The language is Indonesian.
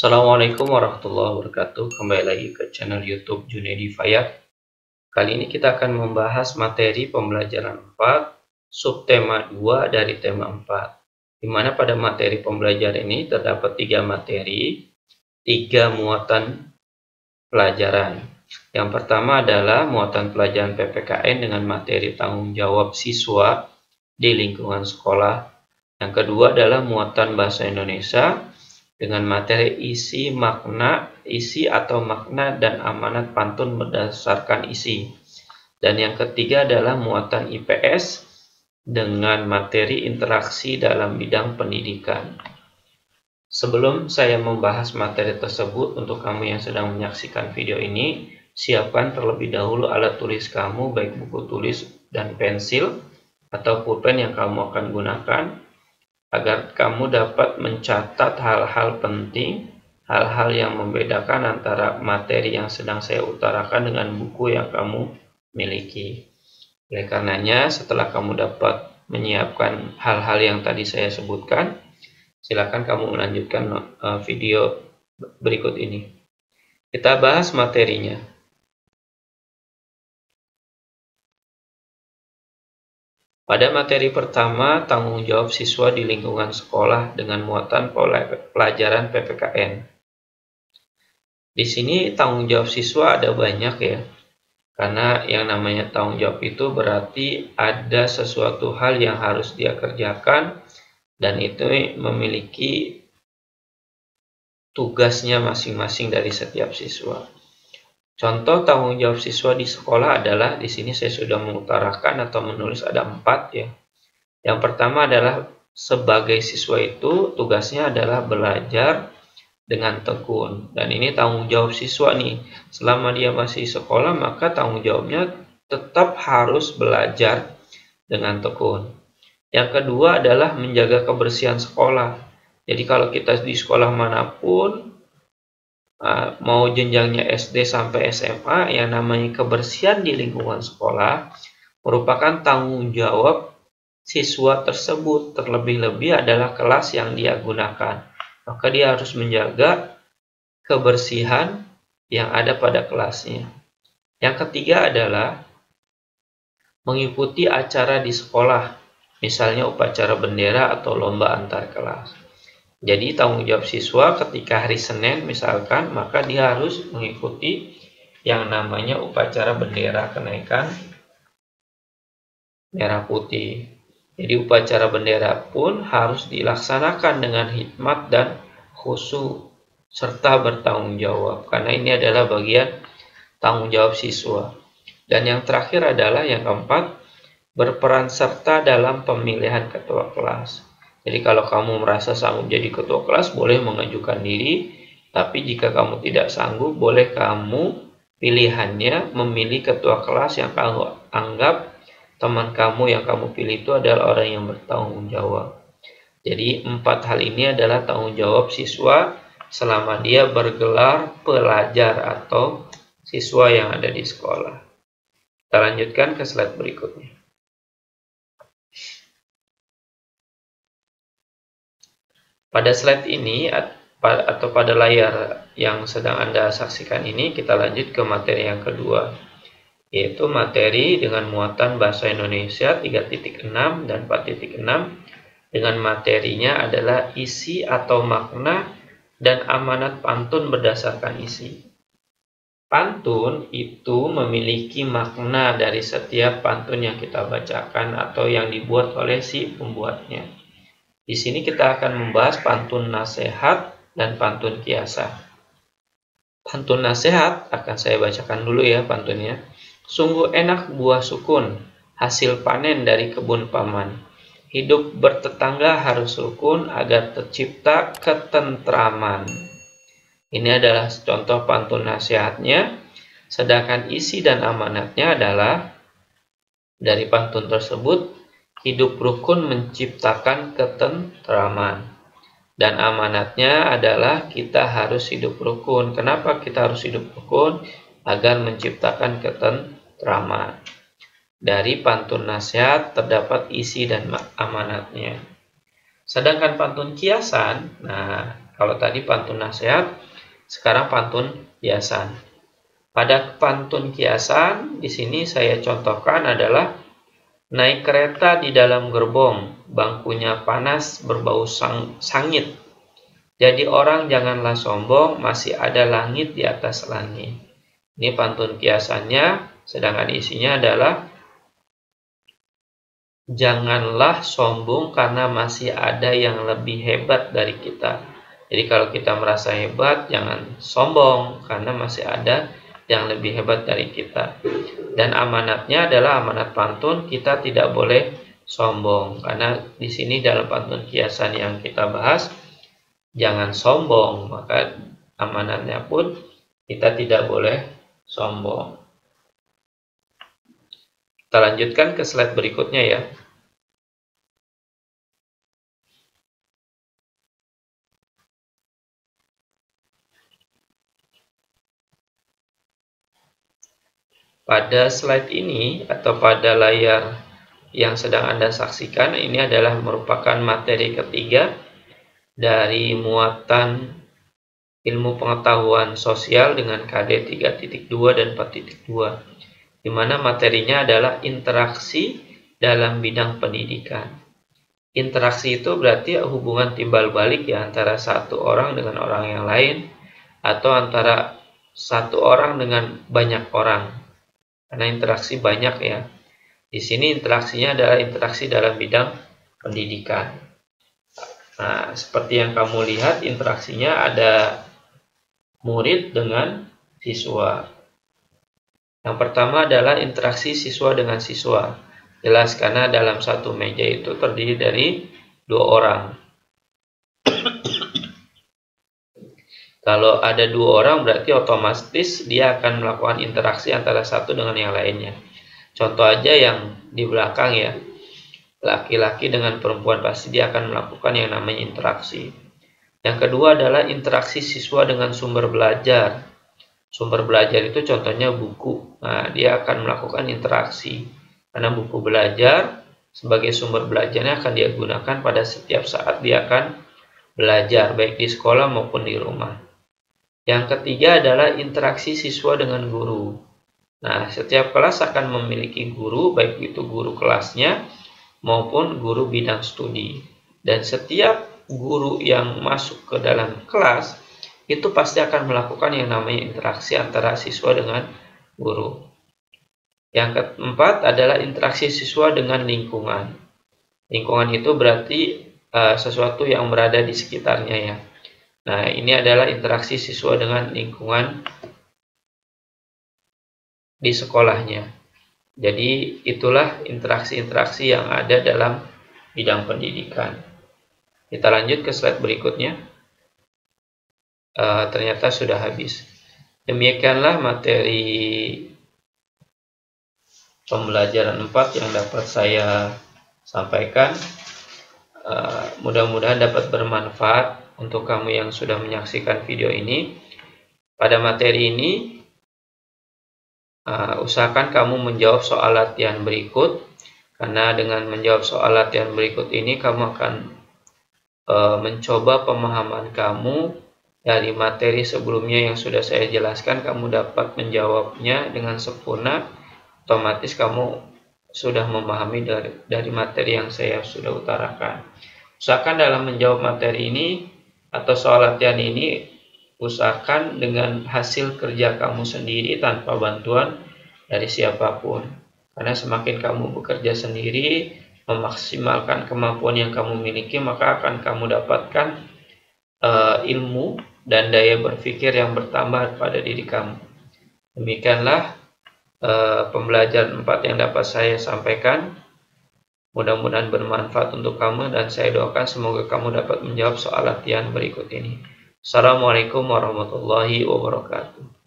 Assalamualaikum warahmatullahi wabarakatuh. Kembali lagi ke channel YouTube Junaidi Fayad. Kali ini kita akan membahas materi pembelajaran 4, subtema 2 dari tema 4. Di mana pada materi pembelajaran ini terdapat 3 materi, 3 muatan pelajaran. Yang pertama adalah muatan pelajaran PPKN dengan materi tanggung jawab siswa di lingkungan sekolah. Yang kedua adalah muatan bahasa Indonesia dengan materi isi atau makna dan amanat pantun berdasarkan isi. Dan yang ketiga adalah muatan IPS dengan materi interaksi dalam bidang pendidikan. Sebelum saya membahas materi tersebut, untuk kamu yang sedang menyaksikan video ini, siapkan terlebih dahulu alat tulis kamu, baik buku tulis dan pensil atau pulpen yang kamu akan gunakan, agar kamu dapat mencatat hal-hal penting, hal-hal yang membedakan antara materi yang sedang saya utarakan dengan buku yang kamu miliki. Oleh karenanya, setelah kamu dapat menyiapkan hal-hal yang tadi saya sebutkan, silakan kamu melanjutkan video berikut ini. Kita bahas materinya. Pada materi pertama, tanggung jawab siswa di lingkungan sekolah dengan muatan pelajaran PPKN. Di sini tanggung jawab siswa ada banyak ya. Karena yang namanya tanggung jawab itu berarti ada sesuatu hal yang harus dia kerjakan dan itu memiliki tugasnya masing-masing dari setiap siswa. Contoh tanggung jawab siswa di sekolah adalah, di sini saya sudah mengutarakan atau menulis ada 4 ya. Yang pertama adalah sebagai siswa itu tugasnya adalah belajar dengan tekun. Dan ini tanggung jawab siswa nih. Selama dia masih sekolah maka tanggung jawabnya tetap harus belajar dengan tekun. Yang kedua adalah menjaga kebersihan sekolah. Jadi kalau kita di sekolah manapun, mau jenjangnya SD sampai SMA, yang namanya kebersihan di lingkungan sekolah merupakan tanggung jawab siswa tersebut. Terlebih-lebih adalah kelas yang dia gunakan. Maka dia harus menjaga kebersihan yang ada pada kelasnya. Yang ketiga adalah mengikuti acara di sekolah, misalnya upacara bendera atau lomba antar kelas. Jadi tanggung jawab siswa ketika hari Senin misalkan, maka dia harus mengikuti yang namanya upacara bendera kenaikan merah putih. Jadi upacara bendera pun harus dilaksanakan dengan hikmat dan khusyuk serta bertanggung jawab, karena ini adalah bagian tanggung jawab siswa. Dan yang terakhir adalah yang keempat, berperan serta dalam pemilihan ketua kelas. Jadi kalau kamu merasa sanggup jadi ketua kelas, boleh mengajukan diri. Tapi jika kamu tidak sanggup, boleh kamu pilihannya memilih ketua kelas yang kamu anggap teman kamu yang kamu pilih itu adalah orang yang bertanggung jawab. Jadi 4 hal ini adalah tanggung jawab siswa selama dia bergelar pelajar atau siswa yang ada di sekolah. Kita lanjutkan ke slide berikutnya. Pada slide ini atau pada layar yang sedang Anda saksikan ini, kita lanjut ke materi yang kedua, yaitu materi dengan muatan bahasa Indonesia 3.6 dan 4.6 dengan materinya adalah isi atau makna dan amanat pantun berdasarkan isi. Pantun itu memiliki makna dari setiap pantun yang kita bacakan atau yang dibuat oleh si pembuatnya. Di sini kita akan membahas pantun nasihat dan pantun kiasan. Pantun nasihat akan saya bacakan dulu ya pantunnya. Sungguh enak buah sukun, hasil panen dari kebun paman. Hidup bertetangga harus rukun agar tercipta ketentraman. Ini adalah contoh pantun nasihatnya. Sedangkan isi dan amanatnya adalah dari pantun tersebut, hidup rukun menciptakan ketentraman. Dan amanatnya adalah kita harus hidup rukun. Kenapa kita harus hidup rukun? Agar menciptakan ketentraman. Dari pantun nasihat terdapat isi dan amanatnya. Sedangkan pantun kiasan, nah Kalau tadi pantun nasihat, sekarang pantun kiasan. Pada pantun kiasan, di sini saya contohkan adalah naik kereta di dalam gerbong, bangkunya panas berbau sangit. Jadi orang janganlah sombong, masih ada langit di atas langit. Ini pantun kiasannya, sedangkan isinya adalah janganlah sombong karena masih ada yang lebih hebat dari kita. Jadi kalau kita merasa hebat, jangan sombong karena masih ada yang lebih hebat dari kita. Dan amanatnya adalah amanat pantun, kita tidak boleh sombong. Karena di sini dalam pantun kiasan yang kita bahas, jangan sombong, maka amanatnya pun kita tidak boleh sombong. Kita lanjutkan ke slide berikutnya ya. Pada slide ini atau pada layar yang sedang Anda saksikan, ini adalah merupakan materi ketiga dari muatan ilmu pengetahuan sosial dengan KD 3.2 dan 4.2, di mana materinya adalah interaksi dalam bidang pendidikan. Interaksi itu berarti hubungan timbal balik ya antara satu orang dengan orang yang lain atau antara satu orang dengan banyak orang. Karena interaksi banyak ya. Di sini interaksinya adalah interaksi dalam bidang pendidikan. Nah, seperti yang kamu lihat interaksinya ada murid dengan siswa. Yang pertama adalah interaksi siswa dengan siswa. Jelas karena dalam satu meja itu terdiri dari 2 orang. Kalau ada 2 orang berarti otomatis dia akan melakukan interaksi antara satu dengan yang lainnya. Contoh aja yang di belakang ya. Laki-laki dengan perempuan pasti dia akan melakukan yang namanya interaksi. Yang kedua adalah interaksi siswa dengan sumber belajar. Sumber belajar itu contohnya buku. Nah, dia akan melakukan interaksi. Karena buku belajar sebagai sumber belajarnya akan dia gunakan pada setiap saat dia akan belajar, baik di sekolah maupun di rumah. Yang ketiga adalah interaksi siswa dengan guru. Nah, setiap kelas akan memiliki guru, baik itu guru kelasnya maupun guru bidang studi. Dan setiap guru yang masuk ke dalam kelas, itu pasti akan melakukan yang namanya interaksi antara siswa dengan guru. Yang keempat adalah interaksi siswa dengan lingkungan. Lingkungan itu berarti sesuatu yang berada di sekitarnya ya. Nah, ini adalah interaksi siswa dengan lingkungan di sekolahnya. Jadi, itulah interaksi-interaksi yang ada dalam bidang pendidikan. Kita lanjut ke slide berikutnya. Ternyata sudah habis. Demikianlah materi pembelajaran 4 yang dapat saya sampaikan. Mudah-mudahan dapat bermanfaat untuk kamu yang sudah menyaksikan video ini. Pada materi ini, usahakan kamu menjawab soal latihan berikut, karena dengan menjawab soal latihan berikut ini, kamu akan mencoba pemahaman kamu dari materi sebelumnya yang sudah saya jelaskan. Kamu dapat menjawabnya dengan sempurna, otomatis kamu sudah memahami dari materi yang saya sudah utarakan. Usahakan dalam menjawab materi ini atau soal latihan ini, usahakan dengan hasil kerja kamu sendiri tanpa bantuan dari siapapun. Karena semakin kamu bekerja sendiri, memaksimalkan kemampuan yang kamu miliki, maka akan kamu dapatkan ilmu dan daya berpikir yang bertambah pada diri kamu. Demikianlah pembelajaran 4 yang dapat saya sampaikan. Mudah-mudahan bermanfaat untuk kamu dan saya doakan semoga kamu dapat menjawab soal latihan berikut ini. Assalamualaikum warahmatullahi wabarakatuh.